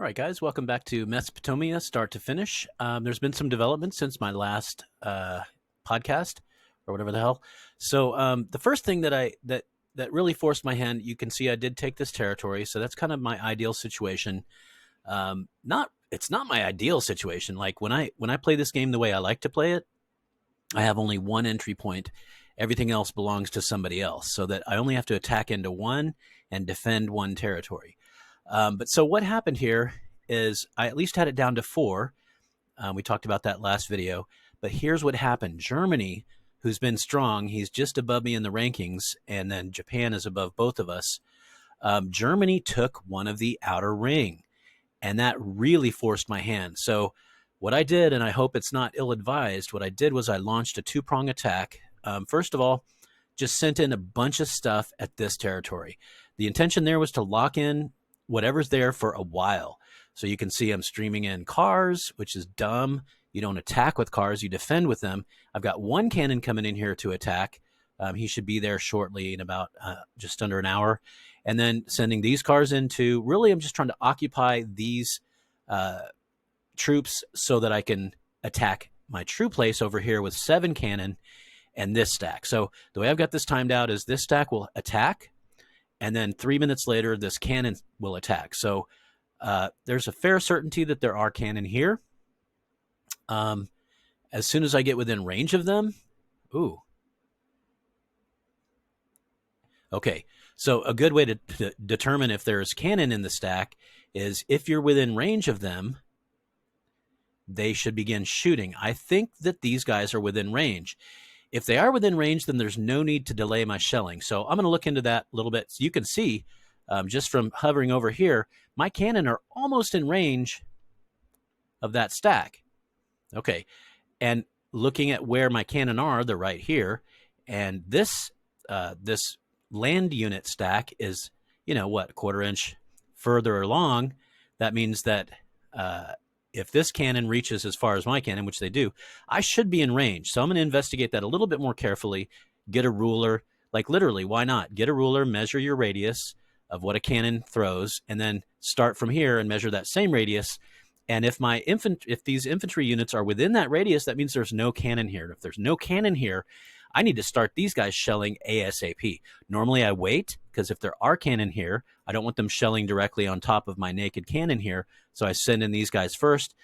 All right, guys, welcome back to Mesopotamia, start to finish. There's been some development since my last podcast, or whatever the hell. So the first thing that really forced my hand, you can see I did take this territory, so that's kind of my ideal situation. It's not my ideal situation. Like when I play this game the way I like to play it, I have only one entry point. Everything else belongs to somebody else, so that I only have to attack into one and defend one territory. But so what happened here is I at least had it down to 4. We talked about that last video. But here's what happened. Germany, who's been strong, he's just above me in the rankings, and then Japan is above both of us. Germany took one of the outer ring, and that really forced my hand. So what I did, and I hope it's not ill-advised, what I did was I launched a 2-prong attack. First of all, just sent in a bunch of stuff at this territory. The intention there was to lock in whatever's there for a while. So you can see I'm streaming in cars, which is dumb. You don't attack with cars, you defend with them. I've got one cannon coming in here to attack. He should be there shortly in about just under an hour. And then sending these cars into, really I'm just trying to occupy these troops so that I can attack my true place over here with 7 cannon and this stack. So the way I've got this timed out is this stack will attack, and then 3 minutes later, this cannon will attack. So there's a fair certainty that there are cannon here. As soon as I get within range of them, ooh. Okay, so a good way to determine if there's cannon in the stack is if you're within range of them, they should begin shooting. I think that these guys are within range. If they are within range, then there's no need to delay my shelling. So I'm going to look into that a little bit. So you can see, just from hovering over here, my cannon are almost in range of that stack. Okay, and looking at where my cannon are, they're right here. And this this land unit stack is, you know, what, a 1/4 inch further along. That means that if this cannon reaches as far as my cannon, which they do, I should be in range. So I'm going to investigate that a little bit more carefully, get a ruler, like literally, why not? Get a ruler, measure your radius of what a cannon throws, and then start from here and measure that same radius. And if these infantry units are within that radius, that means there's no cannon here. If there's no cannon here, I need to start these guys shelling ASAP. Normally I wait, because if there are cannon here, I don't want them shelling directly on top of my naked cannon here. So I send in these guys first.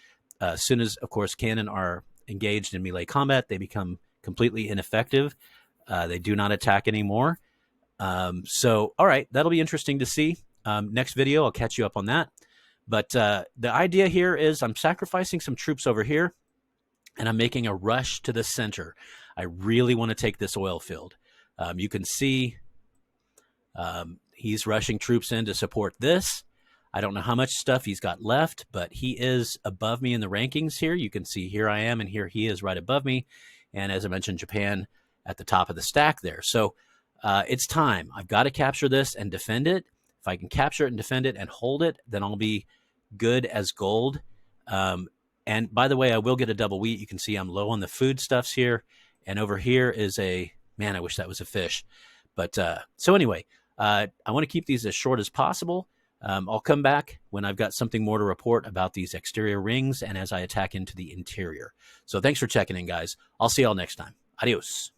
As soon as, of course, cannon are engaged in melee combat, they become completely ineffective. They do not attack anymore. So, all right, that'll be interesting to see. Next video, I'll catch you up on that. But the idea here is I'm sacrificing some troops over here, and I'm making a rush to the center. I really want to take this oil field. You can see he's rushing troops in to support this. I don't know how much stuff he's got left, but he is above me in the rankings here. You can see here I am, and here he is right above me. And as I mentioned, Japan at the top of the stack there. So it's time. I've got to capture this and defend it. If I can capture it and defend it and hold it, then I'll be good as gold. And by the way, I will get a double wheat. You can see I'm low on the foodstuffs here. And over here is a, man, I wish that was a fish. But so anyway, I want to keep these as short as possible. I'll come back when I've got something more to report about these exterior rings and as I attack into the interior. So thanks for checking in, guys. I'll see y'all next time. Adios.